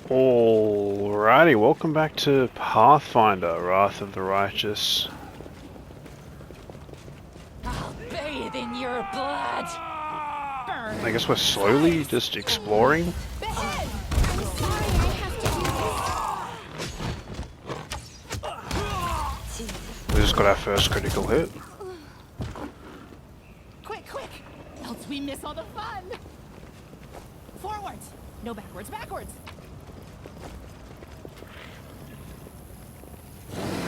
Alrighty, welcome back to Pathfinder, Wrath of the Righteous. I'll bathe in your blood. Burn. I guess we're slowly just exploring. Behead. I'm sorry I have to do this. We just got our first critical hit. Quick, quick. Else we miss all the fun. Forwards. No backwards, backwards.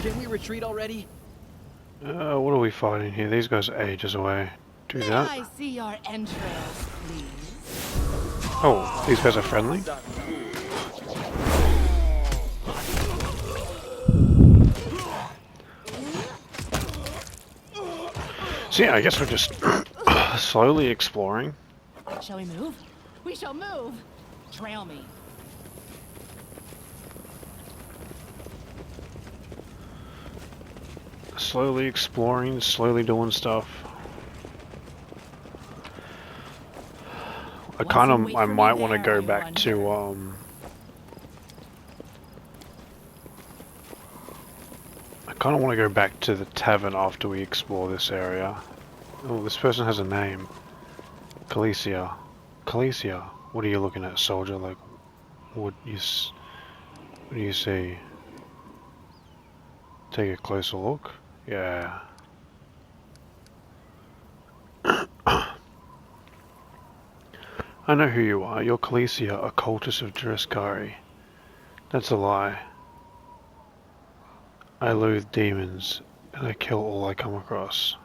Can we retreat already? What are we fighting here? These guys are ages away. Do May that. I see your entrails, please? Oh, these guys are friendly. So yeah, I guess we're just slowly exploring. Shall we move? We shall move. Trail me. Slowly exploring, slowly doing stuff. I might want to go back to I kind of want to go back to the tavern after we explore this area. Oh, this person has a name. Calicia. Calicia. What are you looking at, soldier? Like, what do you see? Take a closer look. Yeah. I know who you are. You're Calicia, a cultist of Driscari. That's a lie. I loathe demons, and I kill all I come across.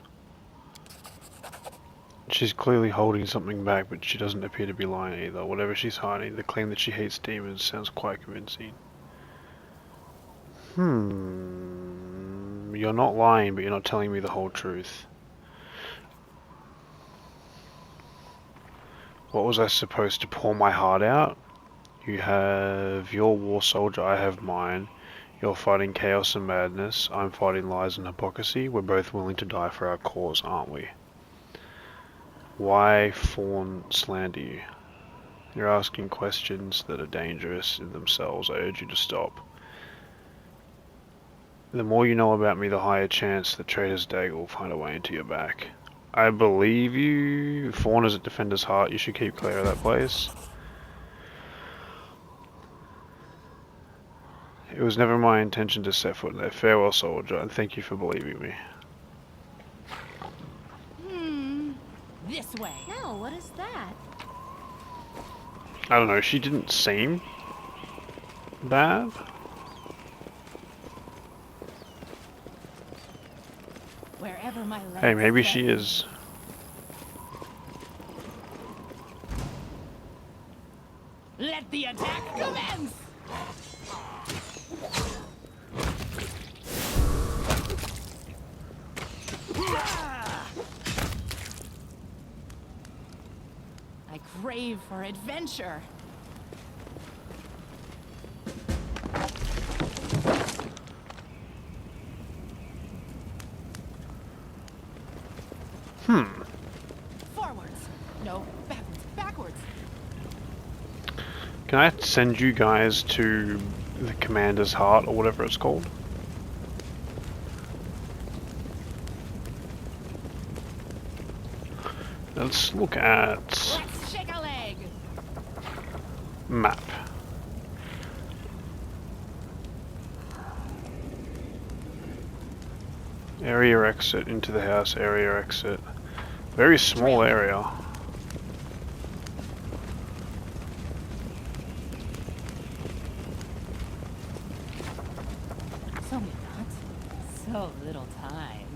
She's clearly holding something back, but she doesn't appear to be lying either. Whatever she's hiding, the claim that she hates demons sounds quite convincing. You're not lying, but you're not telling me the whole truth. What was I supposed to pour my heart out? You have your war soldier, I have mine. You're fighting chaos and madness, I'm fighting lies and hypocrisy. We're both willing to die for our cause, aren't we? Why fawn slander you? You're asking questions that are dangerous in themselves. I urge you to stop. The more you know about me, the higher chance the traitor's dagger will find a way into your back. I believe you. Fawn is at Defender's Heart. You should keep clear of that place. It was never my intention to set foot there. Farewell, soldier, and thank you for believing me. This way. No, what is that? I don't know, she didn't seem bad. Wherever my legs Hey, maybe set she me. is. Let the attack commence! I crave for adventure. Forwards. No, backwards, backwards. Can I send you guys to the Commander's Heart or whatever it's called? Let's look at Let's shake a leg. map. Area exit into the house, area exit. Very small area. So many knots. So little time.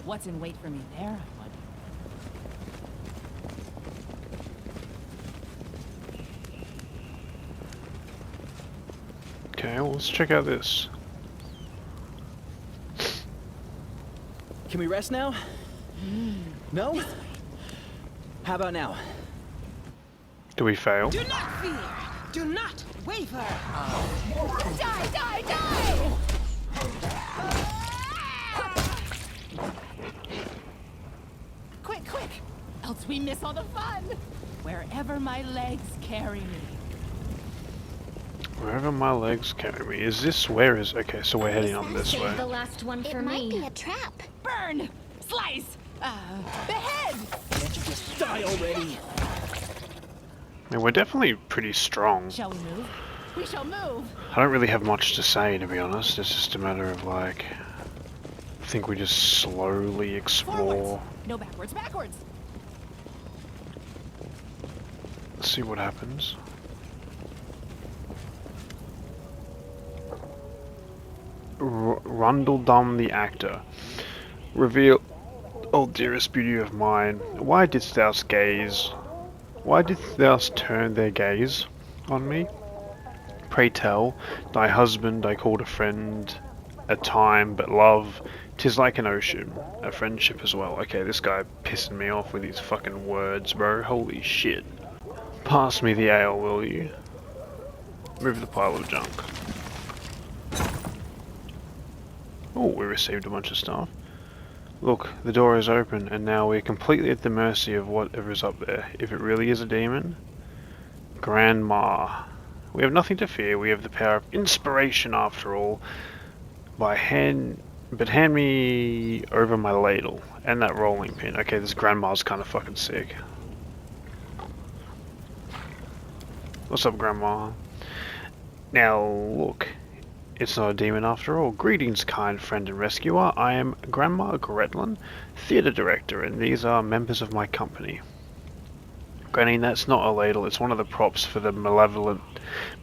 What's in wait for me there, I wonder? Okay, well, let's check out this. Can we rest now? No? How about now? Do we fail? Do not fear! Do not waver! Die, die, die! Quick, quick! Else we miss all the fun! Wherever my legs carry me. Wherever my legs carry me. Is this, where is, okay, so we're heading on this Save way. the last one for It might me. be a trap. Burn! Slice! Behead! Can't you just die already? I mean, we're definitely pretty strong. Shall we move? We shall move! I don't really have much to say, to be honest. It's just a matter of, like, I think we just slowly explore. Forwards! No, backwards, backwards! See what happens. Rundledum the actor. Reveal, oh dearest beauty of mine, why didst thou gaze? Why didst thou turn their gaze on me? Pray tell, thy husband I called a friend at time, but love, 'tis like an ocean, a friendship as well. Okay, this guy pissing me off with his fucking words, bro. Holy shit. Pass me the ale, will you? Move the pile of junk. Oh, we received a bunch of stuff. Look, the door is open, and now we're completely at the mercy of whatever is up there. If it really is a demon, Grandma. We have nothing to fear. We have the power of inspiration, after all. But hand me over my ladle and that rolling pin. Okay, this Grandma's kind of fucking sick. What's up, Grandma? Now, look. It's not a demon after all. Greetings, kind friend and rescuer. I am Grandma Gretlin, theatre director, and these are members of my company. Granny, that's not a ladle. It's one of the props for the malevolent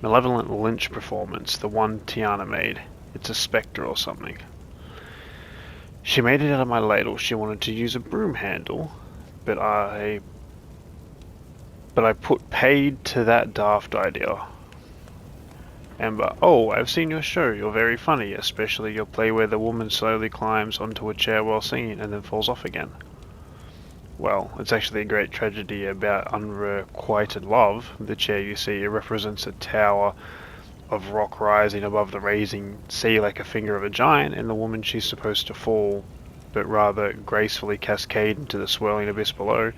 Lynch performance, the one Tiana made. It's a spectre or something. She made it out of my ladle. She wanted to use a broom handle, but I put paid to that daft idea. Amber, oh, I've seen your show. You're very funny, especially your play where the woman slowly climbs onto a chair while singing and then falls off again. Well, it's actually a great tragedy about unrequited love. The chair you see, it represents a tower of rock rising above the raging sea like a finger of a giant, and the woman she's supposed to fall, but rather gracefully cascade into the swirling abyss below,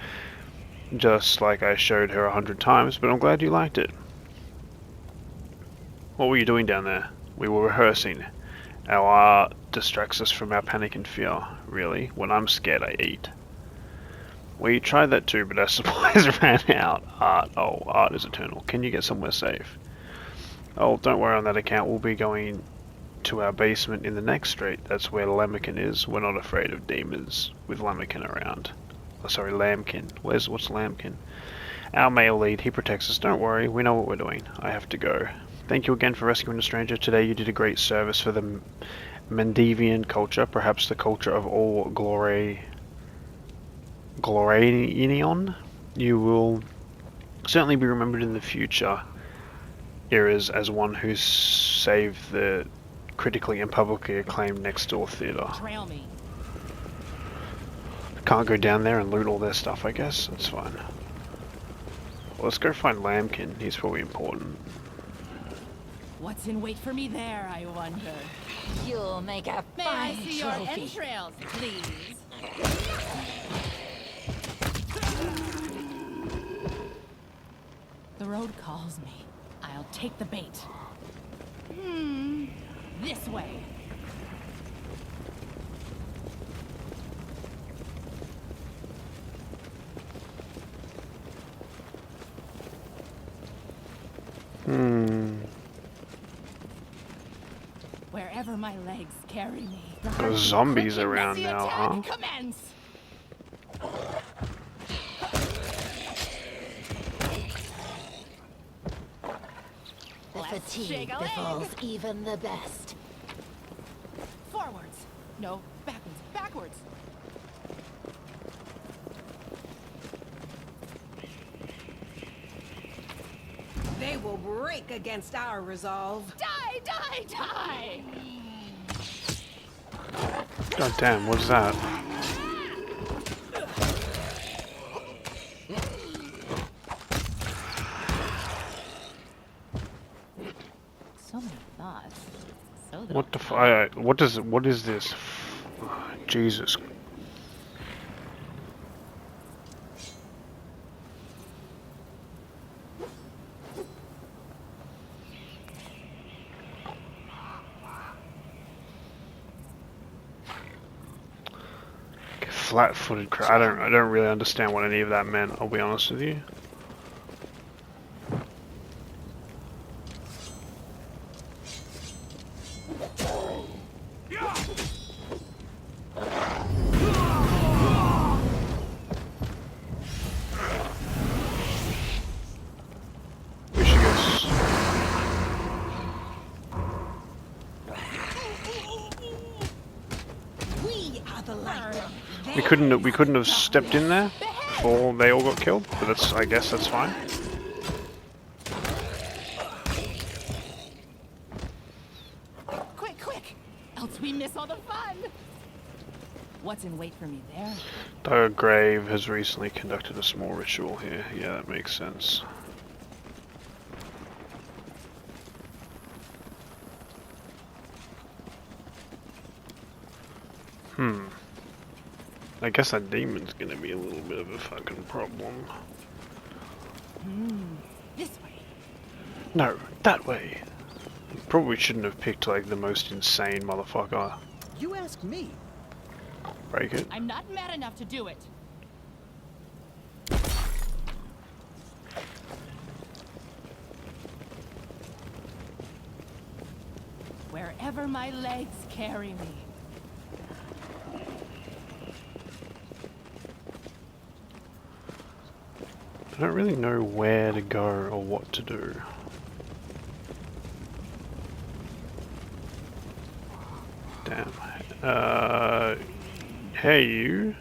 just like I showed her 100 times, but I'm glad you liked it. What were you doing down there? We were rehearsing. Our art distracts us from our panic and fear. Really? When I'm scared, I eat. We tried that too, but our supplies ran out. Art is eternal. Can you get somewhere safe? Oh, don't worry on that account. We'll be going to our basement in the next street. That's where Lambikin is. We're not afraid of demons with Lambikin around. Oh, sorry, Lambkin. What's Lambkin? Our male lead. He protects us. Don't worry. We know what we're doing. I have to go. Thank you again for rescuing a stranger. Today you did a great service for the Mendevian culture, perhaps the culture of all Gloranion. You will certainly be remembered in the future eras as one who saved the critically and publicly acclaimed Next Door Theatre. Trail me. Can't go down there and loot all their stuff, I guess. That's fine. Well, let's go find Lambkin. He's probably important. What's in wait for me there, I wonder? You'll make a May I fine see your trophy. entrails, please? The road calls me. I'll take the bait. This way. Wherever my legs carry me. There's zombies Quick and around messy now, attack huh? Commence. The Let's fatigue shake a leg. befalls even the best. Forwards. No, backwards. Backwards. They will break against our resolve. Die, die, die! God damn, what's that? So many thoughts. So What the what is this? Jesus. flat-footed crap. I don't really understand what any of that meant, I'll be honest with you. We should go We are the light. we couldn't have stepped in there before they all got killed, but that's, I guess that's fine. Quick, quick! Else we miss all the fun! What's in wait for me there? The grave has recently conducted a small ritual here. Yeah, that makes sense. I guess that demon's gonna be a little bit of a fucking problem. This way. No, that way. Probably shouldn't have picked like the most insane motherfucker. You ask me. Break it. I'm not mad enough to do it. Wherever my legs carry me. I don't really know where to go or what to do. Damn. Hey you.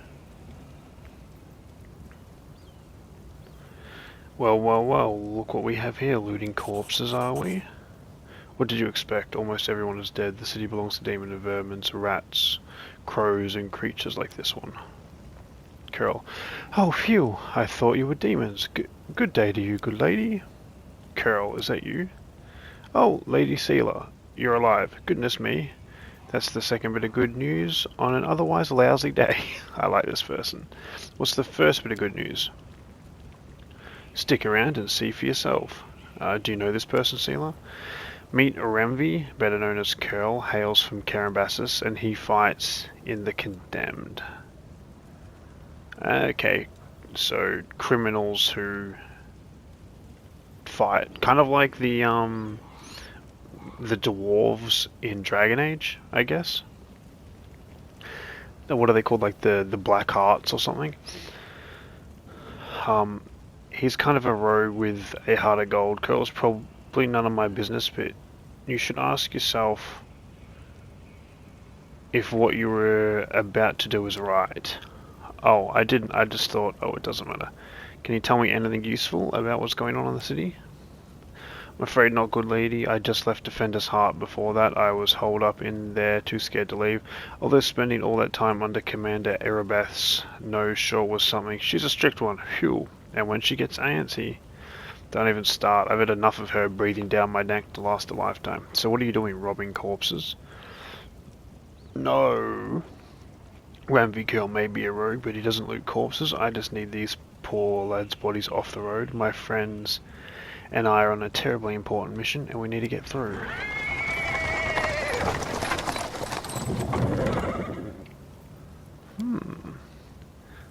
Well, well, well, look what we have here. Looting corpses, are we? What did you expect? Almost everyone is dead. The city belongs to demon and vermins, rats, crows, and creatures like this one. Carol. Oh, phew. I thought you were demons. Good day to you, good lady. Carol, is that you? Oh, Lady Sealer. You're alive. Goodness me. That's the second bit of good news on an otherwise lousy day. I like this person. What's the first bit of good news? Stick around and see for yourself. Do you know this person, Sealer? Meet Remvi, better known as Curl, hails from Carambassus, and he fights in the Condemned. Okay, so criminals who fight, kind of like the dwarves in Dragon Age, I guess. What are they called? Like the Black Hearts or something. He's kind of a rogue with a heart of gold. Curl's probably none of my business, but you should ask yourself if what you were about to do is right. Oh, I didn't. I just thought, oh, it doesn't matter. Can you tell me anything useful about what's going on in the city? I'm afraid not, good lady. I just left Defender's Heart. Before that, I was holed up in there, too scared to leave. Although spending all that time under Commander Erebeth's nose sure was something. She's a strict one, phew. And when she gets antsy, don't even start. I've had enough of her breathing down my neck to last a lifetime. So what are you doing, robbing corpses? No. Ramsey Girl may be a rogue, but he doesn't loot corpses. I just need these poor lads' bodies off the road. My friends and I are on a terribly important mission, and we need to get through.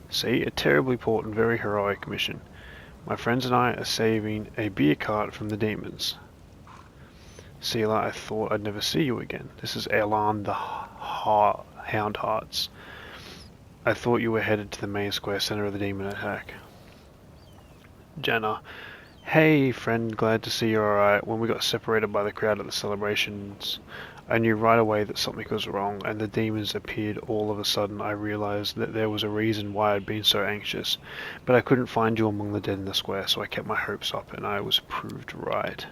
See, a terribly important, very heroic mission. My friends and I are saving a beer cart from the demons. Sealer, I thought I'd never see you again. This is Elan the Hound Hearts. I thought you were headed to the main square center of the demon attack. Jenna. Hey friend, glad to see you're alright. When we got separated by the crowd at the celebrations, I knew right away that something was wrong, and the demons appeared all of a sudden. I realized that there was a reason why I'd been so anxious, but I couldn't find you among the dead in the square, so I kept my hopes up, and I was proved right.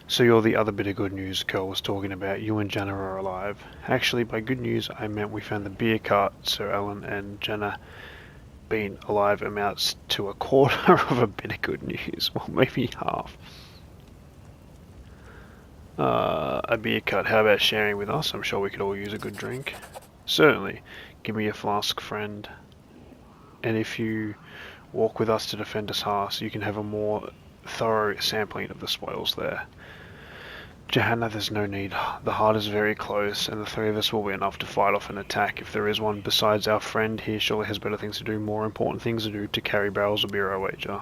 So you're the other bit of good news Curl was talking about. You and Jenna are alive. Actually, by good news, I meant we found the beer cart, so Alan and Jenna being alive amounts to a quarter of a bit of good news. Well, maybe half. A beer cart. How about sharing with us? I'm sure we could all use a good drink. Certainly. Give me a flask, friend. And if you walk with us to Defender's Heart, you can have a more thorough sampling of the spoils there. Johanna, there's no need. The heart is very close, and the three of us will be enough to fight off an attack if there is one. Besides, our friend here surely has better things to do, more important things to do, to carry barrels of beer, I wager.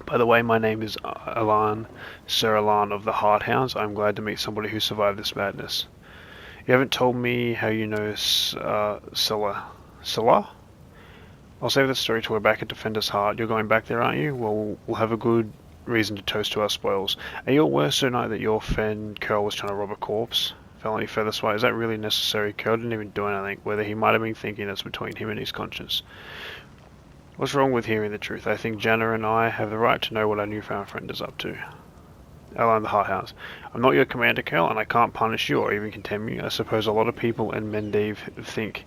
By the way, my name is Alan, Sir Alan of the Heart Hounds. I'm glad to meet somebody who survived this madness. You haven't told me how you know Scylla? I'll save that story till we're back at Defender's Heart. You're going back there, aren't you? Well, we'll have a good reason to toast to our spoils. Are you aware, Sir Knight, that your friend Curl was trying to rob a corpse? Felony Featherspite, is that really necessary? Curl didn't even do anything. Whether he might have been thinking that's between him and his conscience. What's wrong with hearing the truth? I think Janna and I have the right to know what our newfound friend is up to. Alan the Heart House. I'm not your commander, Curl, and I can't punish you or even condemn you. I suppose a lot of people in Mendiv think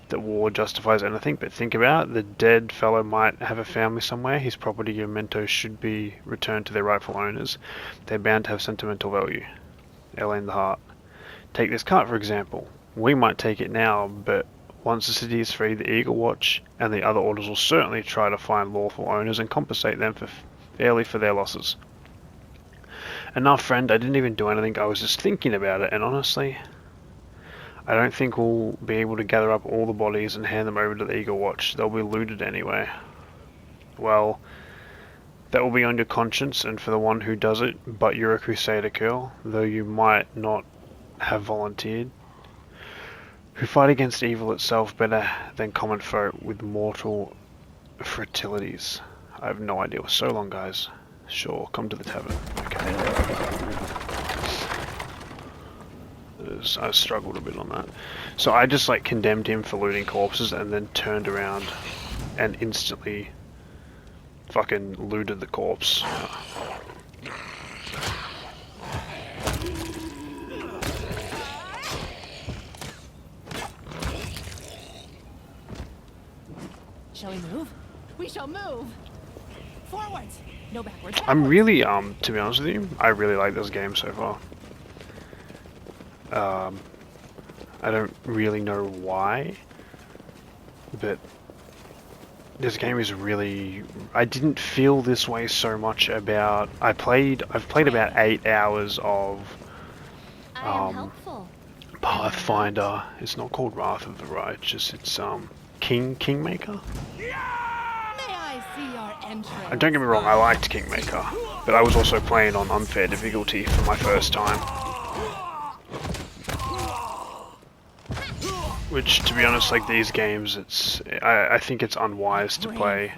that war justifies anything, but think about it. The dead fellow might have a family somewhere. His property and mementos should be returned to their rightful owners. They're bound to have sentimental value. Elaine the Heart. Take this cart, for example. We might take it now, but once the city is free, the Eagle Watch and the other orders will certainly try to find lawful owners and compensate them fairly for their losses. Enough, friend. I didn't even do anything. I was just thinking about it, and honestly, I don't think we'll be able to gather up all the bodies and hand them over to the Eagle Watch. They'll be looted anyway. Well, that will be on your conscience and for the one who does it, but you're a Crusader, Curl, though you might not have volunteered. Who fight against evil itself better than common folk with mortal fertilities. I have no idea. So long, guys. Sure, come to the tavern. Okay. I struggled a bit on that. So I just like condemned him for looting corpses and then turned around and instantly fucking looted the corpse. Shall we move? We shall move! Forwards! No backwards. I'm really, to be honest with you, I really like this game so far. I don't really know why, but this game is really, I didn't feel this way so much about, I've played about 8 hours of I am helpful. Pathfinder. It's not called Wrath of the Righteous, it's Kingmaker. May I see your entrance? And don't get me wrong, I liked Kingmaker, but I was also playing on unfair difficulty for my first time. Which, to be honest, like these games, I think it's unwise to play.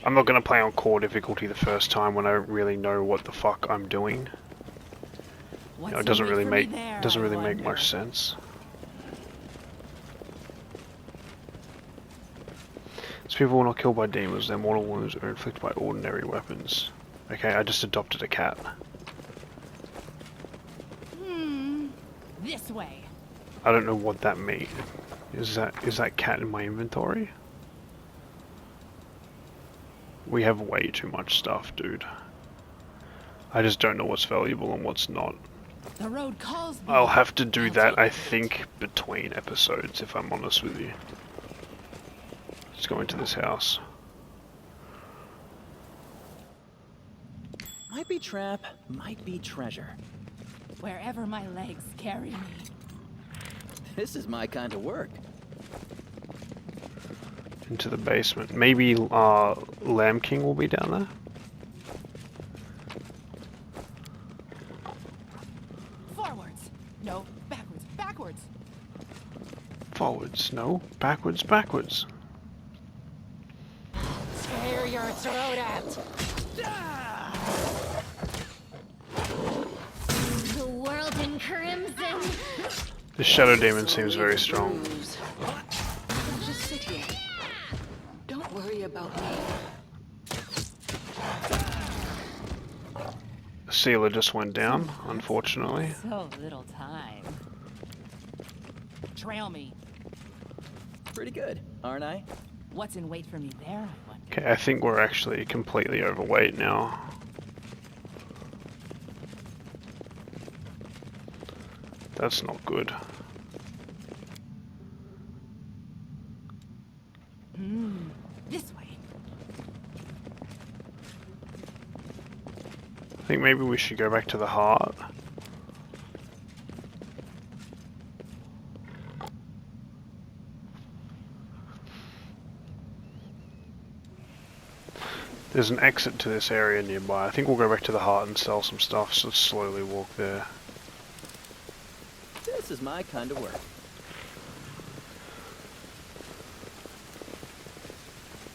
I'm not going to play on core difficulty the first time when I don't really know what the fuck I'm doing. You know, it doesn't really make much sense. These people were not killed by demons, their mortal wounds are inflicted by ordinary weapons. Okay, I just adopted a cat. This way. I don't know what that means. Is that cat in my inventory? We have way too much stuff, dude. I just don't know what's valuable and what's not. The road calls me. I'll have to do that, I think, between episodes, if I'm honest with you. Let's go into this house. Might be trap, might be treasure. Wherever my legs carry me. This is my kind of work. Into the basement. Maybe Lamb King will be down there? Forwards. No, backwards, backwards. Forwards, no. Backwards, backwards. Tear your throat out. The world in crimson. The Shadow Demon seems very strong. Just sit here. Don't worry about me. The sealer just went down, unfortunately. So little time. Trail me. Pretty good, aren't I? What's in wait for me there, I wonder? Okay, I think we're actually completely overweight now. That's not good. This way. I think maybe we should go back to the heart. There's an exit to this area nearby. I think we'll go back to the heart and sell some stuff, so slowly walk there. This is my kind of work.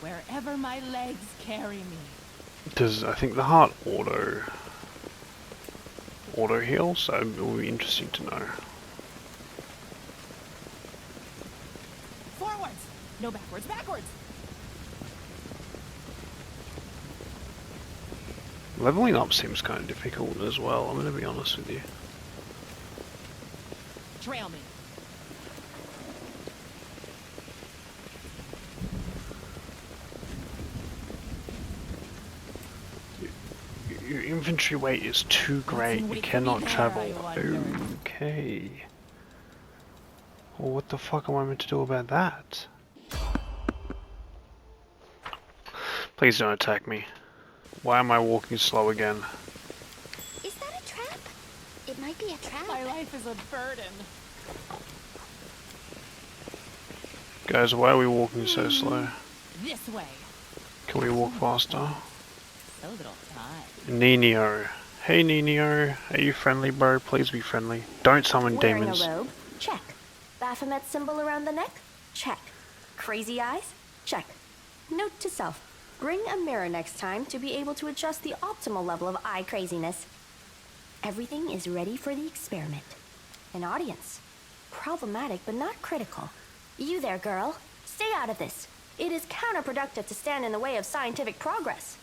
Wherever my legs carry me. Does I think the heart auto heal, so it will be interesting to know. Forwards! No, backwards, backwards! Leveling up seems kind of difficult as well, I'm going to be honest with you. Trail me. Your inventory weight is too great, you cannot travel. Okay. Well, what the fuck am I meant to do about that? Please don't attack me. Why am I walking slow again? Is that a trap? It might be a trap. My life is a burden. Guys, why are we walking so slow? This way. Can we walk faster? So little time. Nenio. Hey Nenio, are you friendly, bro? Please be friendly. Don't summon Wearing demons. a robe? Check. Baphomet symbol around the neck? Check. Crazy eyes? Check. Note to self. Bring a mirror next time to be able to adjust the optimal level of eye craziness. Everything is ready for the experiment. An audience. Problematic but not critical. You there, girl. Stay out of this. It is counterproductive to stand in the way of scientific progress.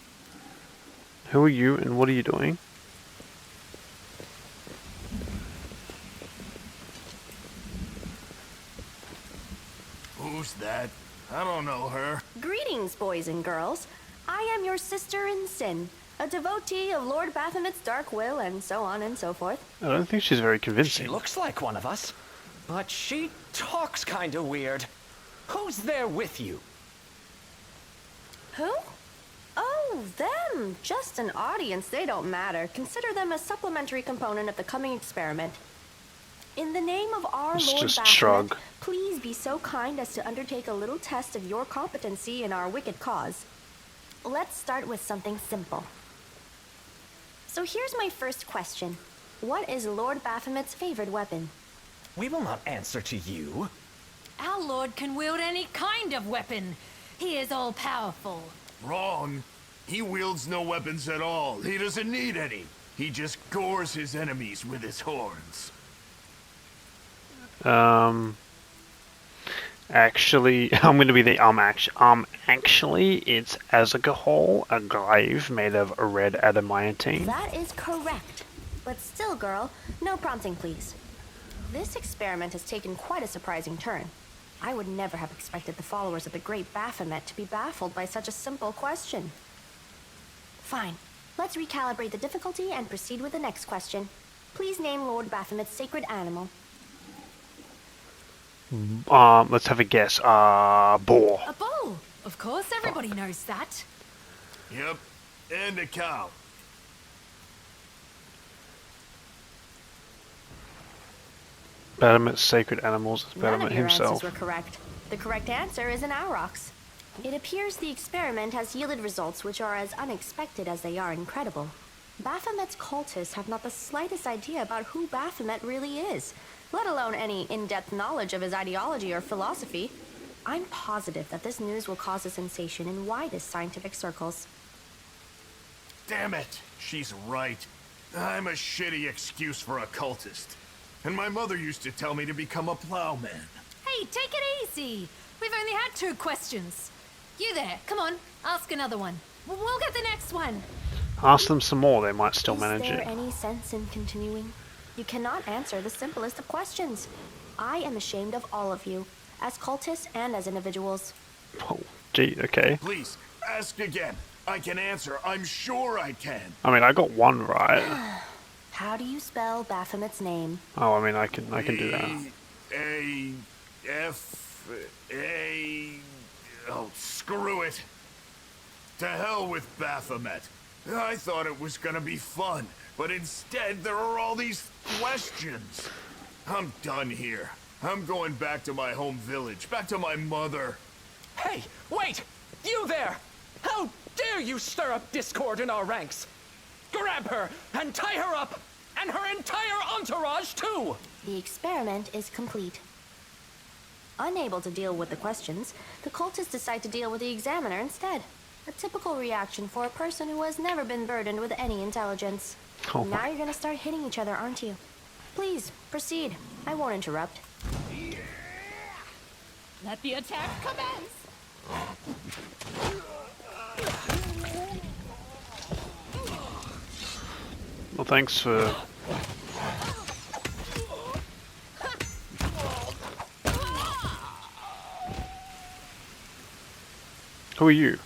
Who are you and what are you doing? Who's that? I don't know her. Greetings, boys and girls. I am your sister in sin, a devotee of Lord Baphomet's dark will, and so on and so forth. I don't think she's very She convincing. looks like one of us, but she talks kinda weird. Who's there with you? Who? Oh, them. Just an audience. They don't matter. Consider them a supplementary component of the coming experiment. In the name of our Let's Lord just Baphomet, shrug. please be so kind as to undertake a little test of your competency in our wicked cause. Let's start with something simple. So here's my first question. What is Lord Baphomet's favorite weapon? We will not answer to you. Our lord can wield any kind of weapon. He is all-powerful. Wrong. He wields no weapons at all. He doesn't need any. He just gores his enemies with his horns. Actually, I'm gonna be the actually, it's alcohol, a glaive made of red adamantine. That is correct. But still, girl, no prompting, please. This experiment has taken quite a surprising turn. I would never have expected the followers of the great Baphomet to be baffled by such a simple question. Fine. Let's recalibrate the difficulty and proceed with the next question. Please name Lord Baphomet's sacred animal. Let's have a guess. Boar. A bull. Of course, everybody knows that. Yep. And a cow. Baphomet's sacred animals is None Baphomet of your himself. answers were correct. The correct answer is an aurochs. It appears the experiment has yielded results which are as unexpected as they are incredible. Baphomet's cultists have not the slightest idea about who Baphomet really is, let alone any in-depth knowledge of his ideology or philosophy. I'm positive that this news will cause a sensation in widest scientific circles. Damn it. She's right. I'm a shitty excuse for a cultist. And my mother used to tell me to become a plowman. Hey, take it easy. We've only had 2 questions. You there, come on, ask another one. We'll get the next one. Ask them some more, they might still Is manage there it. any sense in continuing? You cannot answer the simplest of questions. I am ashamed of all of you, as cultists and as individuals. Oh, gee, okay. Please, ask again. I can answer. I'm sure I can. I mean, I got one right. How do you spell Baphomet's name? Oh, I mean, I can do that. Oh, screw it. To hell with Baphomet. I thought it was gonna be fun, but instead there are all these questions. I'm done here. I'm going back to my home village, back to my mother. Hey, wait! You there! How dare you stir up discord in our ranks? Grab her and tie her up! And her entire entourage, too! The experiment is complete. Unable to deal with the questions, the cultists decide to deal with the examiner instead. A typical reaction for a person who has never been burdened with any intelligence. Oh Now my. you're gonna start hitting each other, aren't you? Please, proceed. I won't interrupt. Let the attack commence! Well, thanks for... Who are you?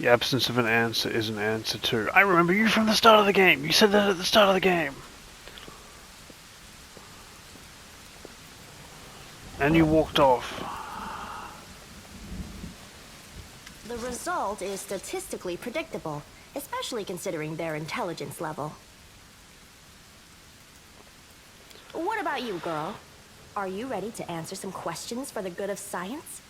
The absence of an answer is an answer too. I remember you from the start of the game. You said that at the start of the game. And you walked off. The result is statistically predictable, especially considering their intelligence level. What about you, girl? Are you ready to answer some questions for the good of science?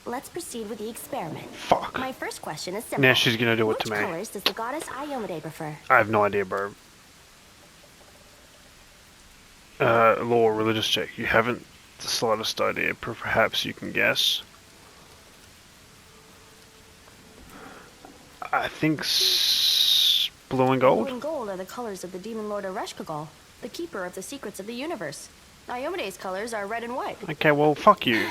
Let's proceed with the experiment. Fuck. My first question is simple. Now she's gonna do it Which to me. colors does the goddess Iomade prefer? I have no idea, bro. Law or religious check. You haven't the slightest idea. Perhaps you can guess. I think blue and gold. Blue and gold are the colors of the demon lord Ereshkigal, the keeper of the secrets of the universe. Iomade's colors are red and white. Okay, well, fuck you.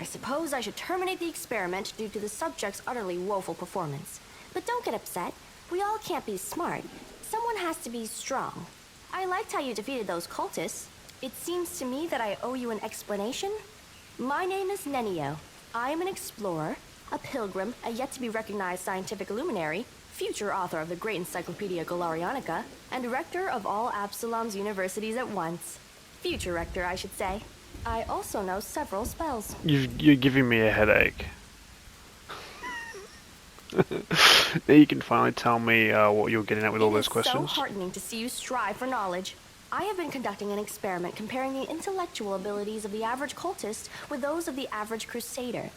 I suppose I should terminate the experiment due to the subject's utterly woeful performance. But don't get upset. We all can't be smart. Someone has to be strong. I liked how you defeated those cultists. It seems to me that I owe you an explanation. My name is Nenio. I am an explorer, a pilgrim, a yet-to-be-recognized scientific luminary, future author of the great Encyclopedia Galarianica, and rector of all Absalom's universities at once. Future rector, I should say. I also know several spells. You're giving me a headache. Now you can finally tell me what you're getting at with all those It is questions. so heartening to see you strive for knowledge. I have been conducting an experiment comparing the intellectual abilities of the average cultist with those of the average crusader.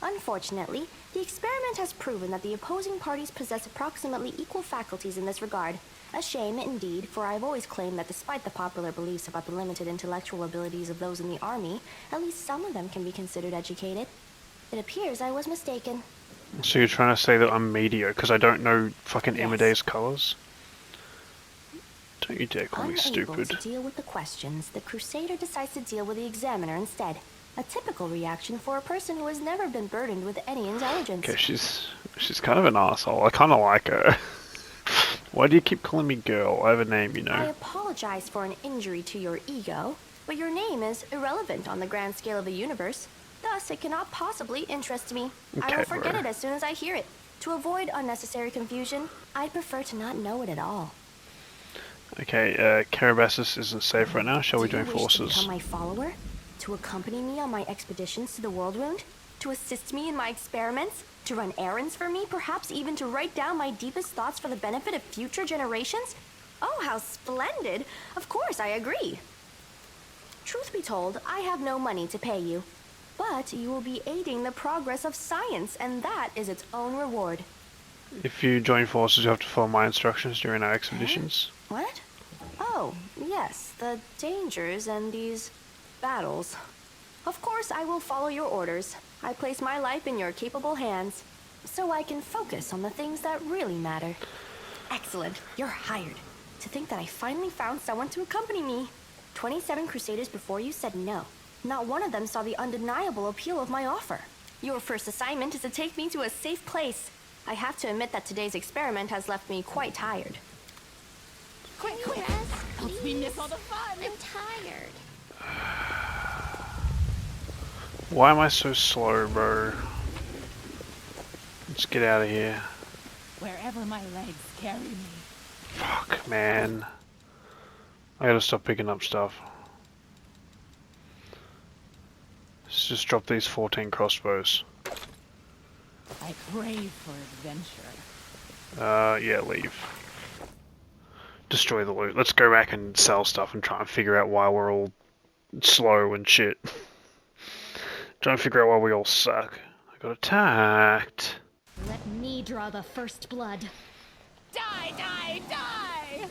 Unfortunately, the experiment has proven that the opposing parties possess approximately equal faculties in this regard. A shame, indeed, for I've always claimed that despite the popular beliefs about the limited intellectual abilities of those in the army, at least some of them can be considered educated. It appears I was mistaken. So you're trying to say that I'm mediocre because I don't know fucking Yes. Imade's colors? Don't you dare call me Unable stupid. to deal with the questions, the crusader decides to deal with the examiner instead. A typical reaction for a person who has never been burdened with any intelligence. Okay, she's kind of an asshole. I kind of like her. Why do you keep calling me girl? I have a name, you I know. apologize for an injury to your ego, but your name is irrelevant on the grand scale of the universe. Thus, it cannot possibly interest me. I Okay, will forget bro. it as soon as I hear it. To avoid unnecessary confusion, I'd prefer to not know it at all. Okay, Carabassus isn't safe right now. Shall we Do you join wish to forces? become my follower? To accompany me on my expeditions to the world wound? To assist me in my experiments? To run errands for me? Perhaps even to write down my deepest thoughts for the benefit of future generations? Oh, how splendid! Of course, I agree. Truth be told, I have no money to pay you. But you will be aiding the progress of science, and that is its own reward. If you join forces, you have to follow my instructions during our expeditions. What? Oh, yes, the dangers and these battles. Of course, I will follow your orders. I place my life in your capable hands, so I can focus on the things that really matter. Excellent, you're hired. To think that I finally found someone to accompany me. 27 Crusaders before you said no. Not one of them saw the undeniable appeal of my offer. Your first assignment is to take me to a safe place. I have to admit that today's experiment has left me quite tired. Quick, quick. Helps me miss all the fun. I'm tired. Why am I so slow, bro? Let's get out of here. Wherever my legs carry me. Fuck, man. I gotta stop picking up stuff. Let's just drop these 14 crossbows. I crave for adventure. Yeah, leave. Destroy the loot. Let's go back and sell stuff and try and figure out why we're all slow and shit. Try and figure out why we all suck. I got attacked. Let me draw the first blood. Die, die, die!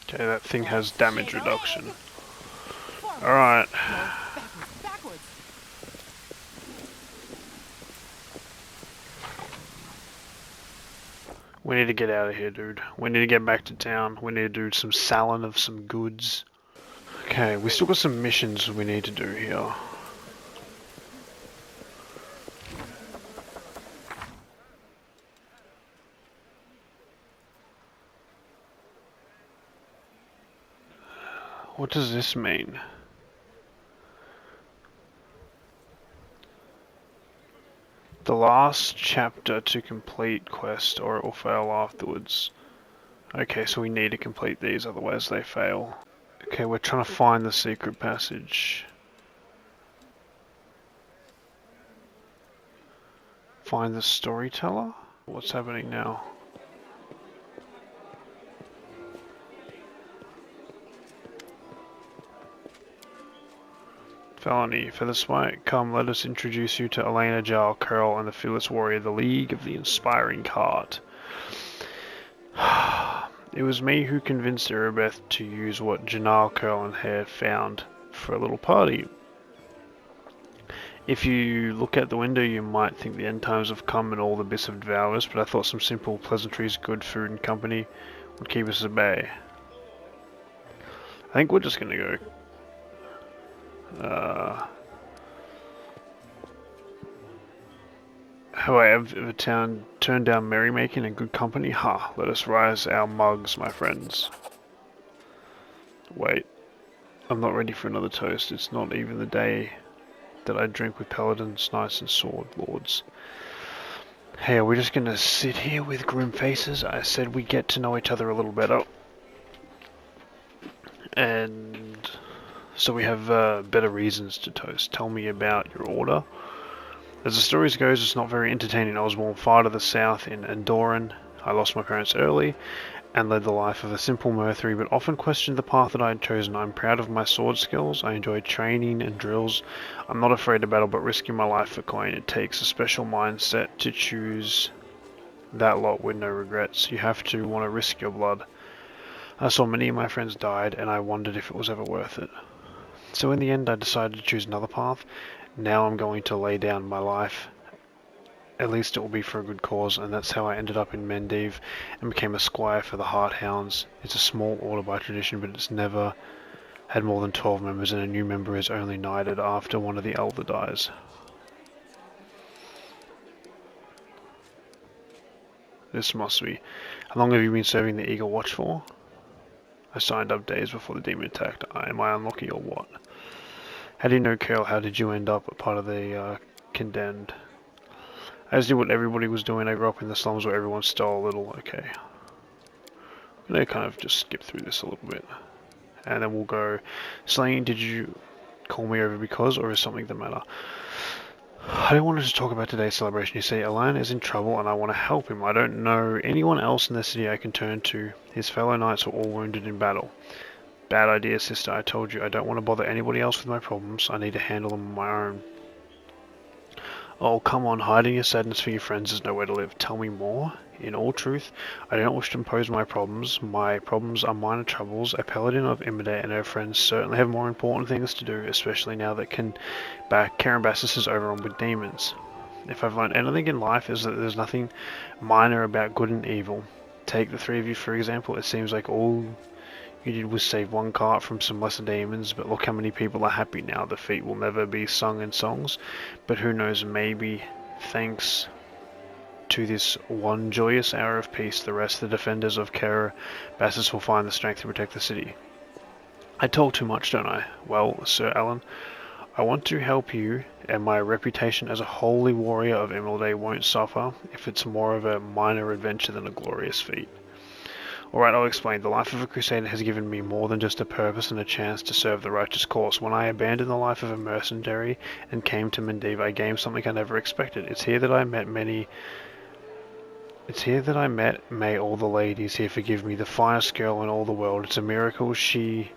Okay, that thing has damage reduction. Alright. Backwards. We need to get out of here, dude. We need to get back to town. We need to do some selling of some goods. Okay, we still got some missions we need to do here. What does this mean? The last chapter to complete quest or it will fail afterwards. Okay, so we need to complete these, otherwise they fail. Okay, we're trying to find the secret passage. Find the storyteller? What's happening now? Felony, for this fight, come let us introduce you to Elena, Jarl, Curl, and the fearless warrior, the League of the Inspiring Cart. It was me who convinced Erebeth to use what Janal, Curl, and Hare found for a little party. If you look out the window, you might think the end times have come and all the bits have devoured us, but I thought some simple pleasantries, good food, and company would keep us at bay. I think we're just gonna go how I have the town turned down merrymaking and good company? Ha, let us rise our mugs, my friends. Wait, I'm not ready for another toast. It's not even the day that I drink with paladins, knights, and sword lords. Hey, are we just gonna sit here with grim faces? I said we get to know each other a little better. And so we have better reasons to toast. Tell me about your order. As the stories goes, it's not very entertaining. I was born far to the south in Andoran. I lost my parents early and led the life of a simple mercenary, but often questioned the path that I had chosen. I'm proud of my sword skills. I enjoy training and drills. I'm not afraid of battle, but risking my life for coin. It takes a special mindset to choose that lot with no regrets. You have to want to risk your blood. I saw many of my friends died, and I wondered if it was ever worth it. So in the end, I decided to choose another path. Now I'm going to lay down my life. At least it will be for a good cause, and that's how I ended up in Mendiv and became a squire for the Heart Hounds. It's a small order by tradition, but it's never had more than 12 members, and a new member is only knighted after one of the elder dies. This must be. How long have you been serving the Eagle Watch for? I signed up days before the demon attacked. Am I unlucky or what? How do you know, Carol? How did you end up a part of the condemned? I just did what everybody was doing. I grew up in the slums where everyone stole a little. Okay. I'm going to kind of just skip through this a little bit. And then we'll go. Slaying, did you call me over because, or is something the matter? I don't want to just talk about today's celebration. You see, Alan is in trouble and I want to help him. I don't know anyone else in the city I can turn to. His fellow knights were all wounded in battle. Bad idea, sister. I told you, I don't want to bother anybody else with my problems. I need to handle them on my own. Oh, come on, hiding your sadness for your friends is nowhere to live. Tell me more. In all truth, I do not wish to impose my problems. My problems are minor troubles. A paladin of Imide and her friends certainly have more important things to do, especially now that Karambassus is overrun with demons. If I've learned anything in life, is that there's nothing minor about good and evil. Take the three of you, for example. It seems like all you did was save one cart from some lesser demons, but look how many people are happy now. The feat will never be sung in songs, but who knows, maybe thanks to this one joyous hour of peace, the rest of the defenders of Karambassus will find the strength to protect the city. I talk too much, don't I? Well, Sir Alan, I want to help you, and my reputation as a holy warrior of Emerald won't suffer if it's more of a minor adventure than a glorious feat. Alright, I'll explain. The life of a crusader has given me more than just a purpose and a chance to serve the righteous cause. When I abandoned the life of a mercenary and came to Mendiv, I gained something I never expected. It's here that I met, may all the ladies here forgive me, the finest girl in all the world. It's a miracle she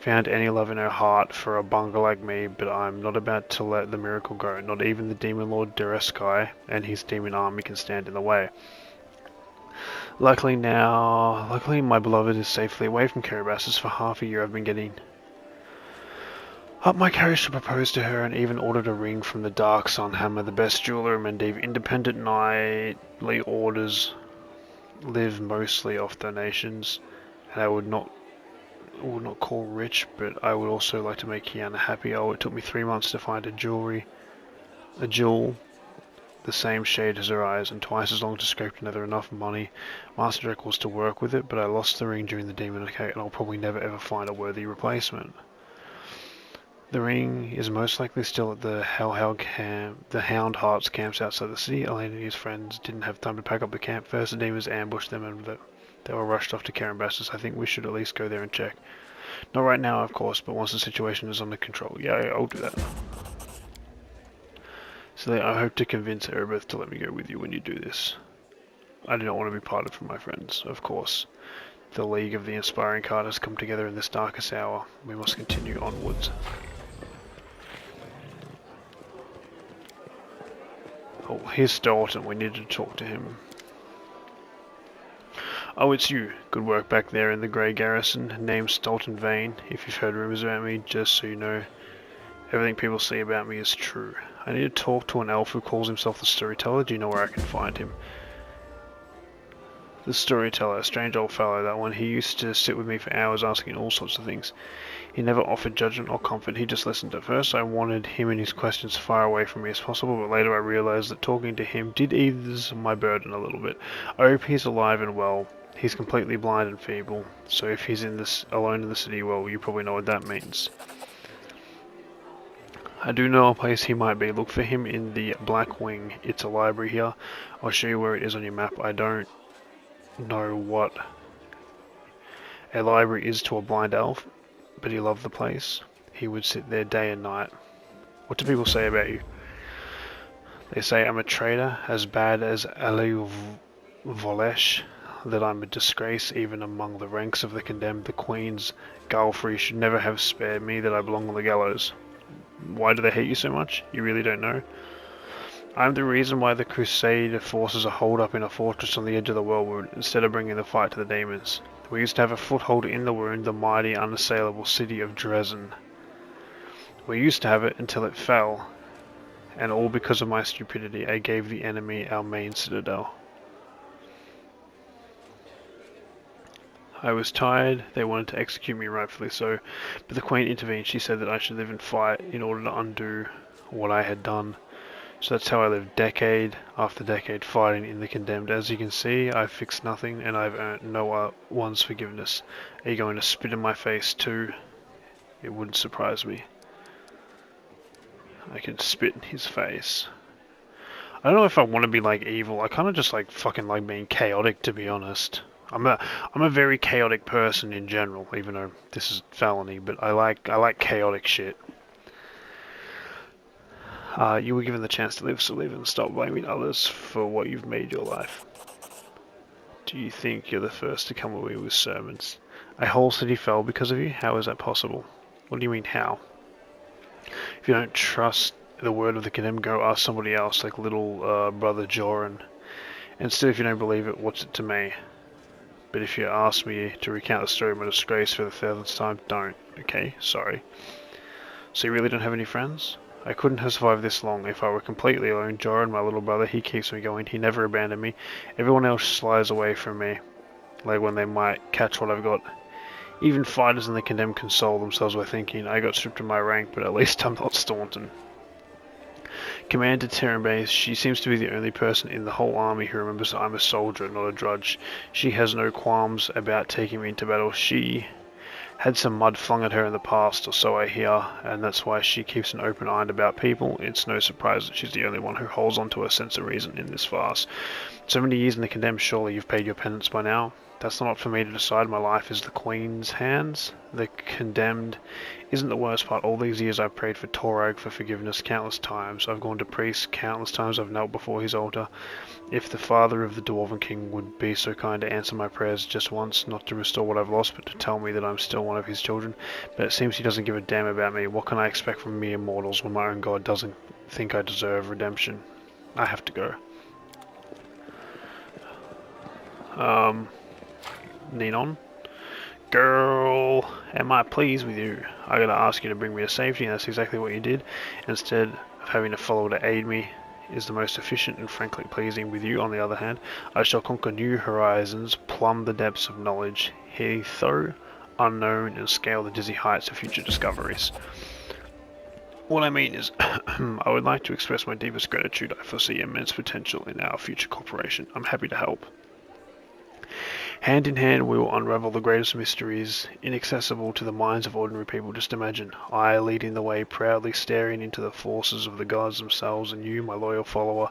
found any love in her heart for a bunga like me, but I'm not about to let the miracle go. Not even the demon lord Dureskai and his demon army can stand in the way. Luckily my beloved is safely away from Kiribati. For half a year I've been getting up my courage to propose to her, and even ordered a ring from the Dark Sun Hammer, the best jeweler in Mendiv. Independent knightly orders live mostly off donations, and I would not call rich, but I would also like to make Kiana happy. Oh, it took me 3 months to find a jewel the same shade as her eyes, and twice as long to scrape together enough money Master Drake was to work with it, but I lost the ring during the demon attack, and I'll probably never ever find a worthy replacement. The ring is most likely still at the Hound Hearts camps outside the city. Elena and his friends didn't have time to pack up the camp. First the demons ambushed them and they were rushed off to Kiribati. I think we should at least go there and check. Not right now, of course, but once the situation is under control. Yeah, I'll do that. So I hope to convince Erebeth to let me go with you when you do this. I do not want to be parted from my friends, of course. The League of the Inspiring Card has come together in this darkest hour. We must continue onwards. Oh, here's Stolten. We need to talk to him. Oh, it's you. Good work back there in the Grey Garrison. Name's Stolten Vane. If you've heard rumors about me, just so you know, everything people say about me is true. I need to talk to an elf who calls himself the Storyteller. Do you know where I can find him? The Storyteller, a strange old fellow, that one. He used to sit with me for hours asking all sorts of things. He never offered judgment or comfort, he just listened. At first I wanted him and his questions far away from me as possible, but later I realized that talking to him did ease my burden a little bit. I hope he's alive and well. He's completely blind and feeble, so if he's alone in the city, well, you probably know what that means. I do know a place he might be. Look for him in the Black Wing. It's a library here. I'll show you where it is on your map. I don't know what a library is to a blind elf, but he loved the place. He would sit there day and night. What do people say about you? They say I'm a traitor, as bad as Ali Volesh, that I'm a disgrace even among the ranks of the condemned. The Queen's Gallfrey should never have spared me, that I belong on the gallows. Why do they hate you so much? You really don't know? I'm the reason why the Crusader forces are holed up in a fortress on the edge of the whirlwind, instead of bringing the fight to the demons. We used to have a foothold in the wound, the mighty, unassailable city of Dresden. We used to have it until it fell, and all because of my stupidity, I gave the enemy our main citadel. I was tired, they wanted to execute me, rightfully so, but the Queen intervened. She said that I should live and fight in order to undo what I had done. So that's how I lived decade after decade fighting in the condemned. As you can see, I've fixed nothing and I've earned no one's forgiveness. Are you going to spit in my face too? It wouldn't surprise me. I can spit in his face. I don't know if I want to be like evil. I kind of just like fucking like being chaotic, to be honest. I'm a very chaotic person in general, even though this is felony, but I like chaotic shit. You were given the chance to live, so live and stop blaming others for what you've made your life. Do you think you're the first to come away with sermons? A whole city fell because of you? How is that possible? What do you mean, how? If you don't trust the word of the condemned, go ask somebody else, like little brother Joran. And still, if you don't believe it, what's it to me? But if you ask me to recount the story of my disgrace for the 1000th time, don't. Okay, sorry. So you really don't have any friends? I couldn't have survived this long if I were completely alone. Joran, my little brother, he keeps me going. He never abandoned me. Everyone else slides away from me, like when they might catch what I've got. Even fighters in the condemned console themselves by thinking, I got stripped of my rank, but at least I'm not Staunton. Commander Terenbase, she seems to be the only person in the whole army who remembers that I'm a soldier, not a drudge. She has no qualms about taking me into battle. She had some mud flung at her in the past, or so I hear, and that's why she keeps an open eye about people. It's no surprise that she's the only one who holds on to her sense of reason in this farce. So many years in the condemned, surely you've paid your penance by now. That's not up for me to decide. My life is the Queen's hands. The condemned isn't the worst part. All these years I've prayed for Torag for forgiveness countless times. I've gone to priests countless times. I've knelt before his altar. If the father of the Dwarven King would be so kind to answer my prayers just once, not to restore what I've lost, but to tell me that I'm still one of his children. But it seems he doesn't give a damn about me. What can I expect from mere mortals when my own God doesn't think I deserve redemption? I have to go. Nenon? Girl, am I pleased with you? I gotta ask you to bring me to safety, and that's exactly what you did. Instead of having a follower to aid me, is the most efficient and frankly pleasing. With you, on the other hand, I shall conquer new horizons, plumb the depths of knowledge, hitherto unknown, and scale the dizzy heights of future discoveries. What I mean is, I would like to express my deepest gratitude. I foresee immense potential in our future cooperation. I'm happy to help. Hand in hand, we will unravel the greatest mysteries inaccessible to the minds of ordinary people. Just imagine, I leading the way, proudly staring into the forces of the gods themselves, and you, my loyal follower,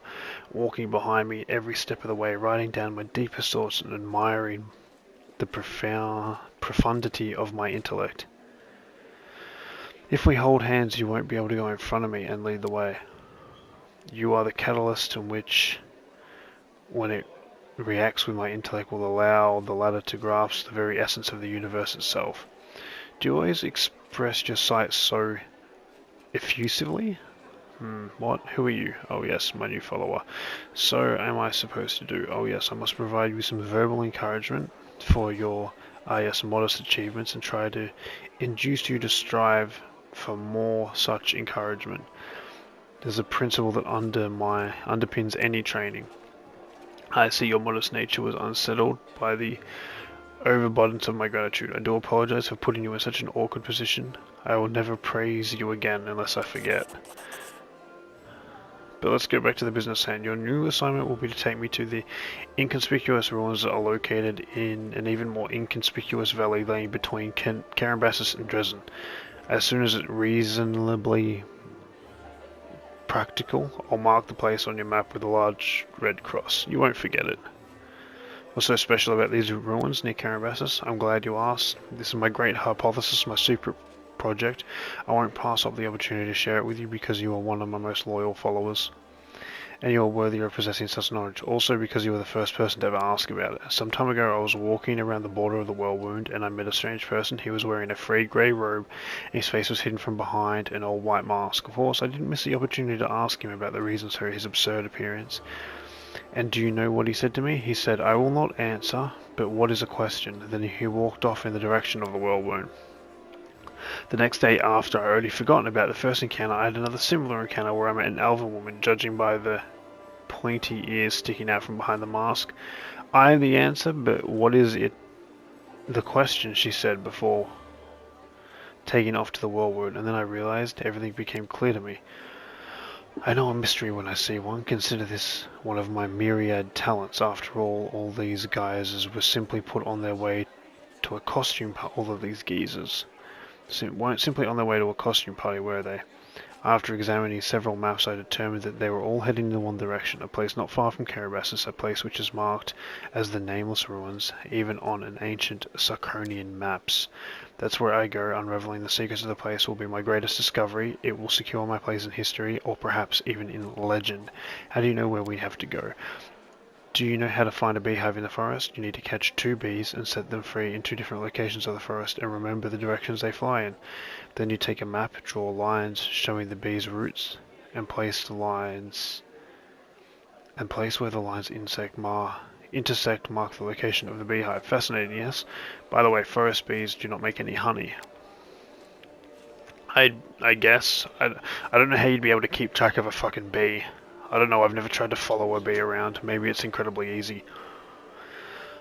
walking behind me every step of the way, writing down my deepest thoughts and admiring the profundity of my intellect. If we hold hands, you won't be able to go in front of me and lead the way. You are the catalyst in which, when it reacts with my intellect, will allow the latter to grasp the very essence of the universe itself. Do you always express your sight so effusively? What? Who are you? Oh yes, my new follower. So am I supposed to do? Oh yes, I must provide you with some verbal encouragement for your, modest achievements, and try to induce you to strive for more such encouragement. There's a principle that underpins any training. I see your modest nature was unsettled by the overabundance of my gratitude. I do apologize for putting you in such an awkward position. I will never praise you again unless I forget. But let's go back to the business hand. Your new assignment will be to take me to the inconspicuous ruins that are located in an even more inconspicuous valley laying between Carambassus and Dresden. As soon as it's reasonably practical, I'll mark the place on your map with a large red cross. You won't forget it. What's so special about these ruins near Carambassus? I'm glad you asked. This is my great hypothesis, my super project. I won't pass up the opportunity to share it with you because you are one of my most loyal followers, and you are worthy of possessing such knowledge. Also because you were the first person to ever ask about it. Some time ago I was walking around the border of the Whirlwind and I met a strange person. He was wearing a frayed grey robe and his face was hidden from behind an old white mask. Of course I didn't miss the opportunity to ask him about the reasons for his absurd appearance. And do you know what he said to me? He said, "I will not answer, but what is a question?" Then he walked off in the direction of the Whirlwind. The next day after I already forgotten about the first encounter, I had another similar encounter where I met an elven woman. Judging by the pointy ears sticking out from behind the mask, I am the answer, but what is it? The question, she said before taking off to the Whirlwind, and then I realized everything became clear to me. I know a mystery when I see one. Consider this one of my myriad talents. After all these guises were simply put on their way to a costume party. All of these geezers weren't simply on their way to a costume party, were they? After examining several maps, I determined that they were all heading in one direction, a place not far from Carambassus, a place which is marked as the Nameless Ruins, even on an ancient Sarkonian maps. That's where I go. Unraveling the secrets of the place will be my greatest discovery. It will secure my place in history, or perhaps even in legend. How do you know where we have to go? Do you know how to find a beehive in the forest? You need to catch 2 bees and set them free in 2 different locations of the forest, and remember the directions they fly in. Then you take a map, draw lines showing the bees' routes, and place where the lines intersect, mark the location of the beehive. Fascinating, yes? By the way, forest bees do not make any honey. I guess. I don't know how you'd be able to keep track of a fucking bee. I don't know, I've never tried to follow a bee around. Maybe it's incredibly easy.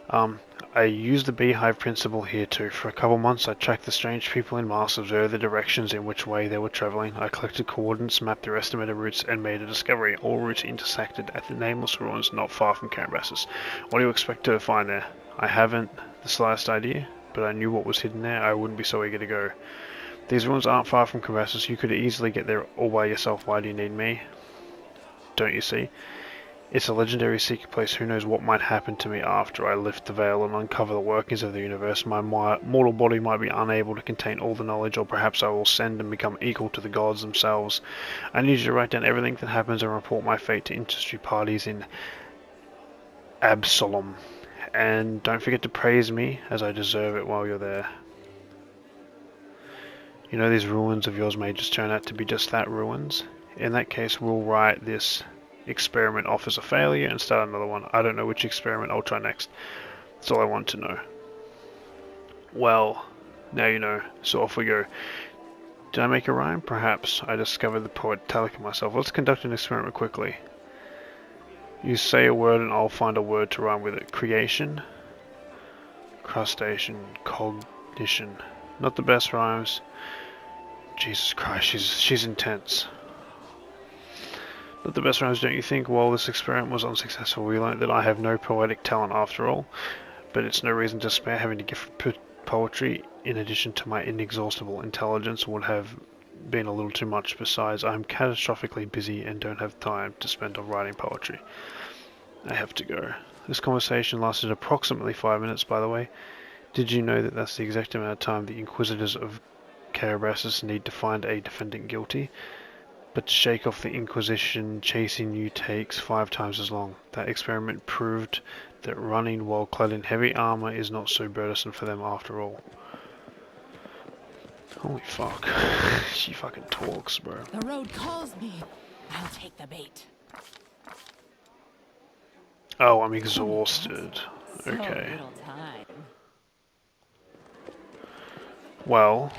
I used the beehive principle here too. For a couple months I tracked the strange people in masks, observed the directions in which way they were travelling. I collected coordinates, mapped their estimated routes, and made a discovery. All routes intersected at the Nameless Ruins not far from Carambassus. What do you expect to find there? I haven't the slightest idea, but I knew what was hidden there. I wouldn't be so eager to go. These ruins aren't far from Carambassus. You could easily get there all by yourself. Why do you need me? Don't you see? It's a legendary secret place. Who knows what might happen to me after I lift the veil and uncover the workings of the universe. My mortal body might be unable to contain all the knowledge, or perhaps I will ascend and become equal to the gods themselves. I need you to write down everything that happens and report my fate to industry parties in Absalom. And don't forget to praise me, as I deserve it while you're there. You know, these ruins of yours may just turn out to be just that, ruins. In that case, we'll write this experiment off as a failure and start another one. I don't know which experiment I'll try next. That's all I want to know. Well, now you know, so off we go. Did I make a rhyme? Perhaps. I discovered the poetic in myself. Let's conduct an experiment quickly. You say a word and I'll find a word to rhyme with it. Creation, crustacean, cognition. Not the best rhymes. Jesus Christ, she's intense. Not the best rhymes, don't you think? While this experiment was unsuccessful, we learned that I have no poetic talent after all. But it's no reason to spare having a gift for poetry. In addition to my inexhaustible intelligence would have been a little too much. Besides, I'm catastrophically busy and don't have time to spend on writing poetry. I have to go. This conversation lasted approximately 5 minutes, by the way. Did you know that that's the exact amount of time the Inquisitors of Carabasis need to find a defendant guilty? But to shake off the Inquisition, chasing you takes 5 times as long. That experiment proved that running while clad in heavy armor is not so burdensome for them after all. Holy fuck. She fucking talks, bro. The road calls me. I'll take the bait. Oh, I'm exhausted. Okay. Little time. Well,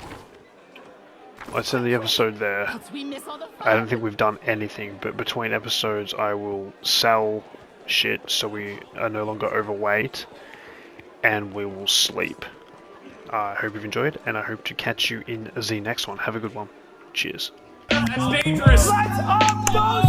let's end the episode there. Else we miss all the fun. I don't think we've done anything, but between episodes I will sell shit so we are no longer overweight, and we will sleep. I hope you've enjoyed, and I hope to catch you in the next one. Have a good one. Cheers. That's dangerous. Let's up those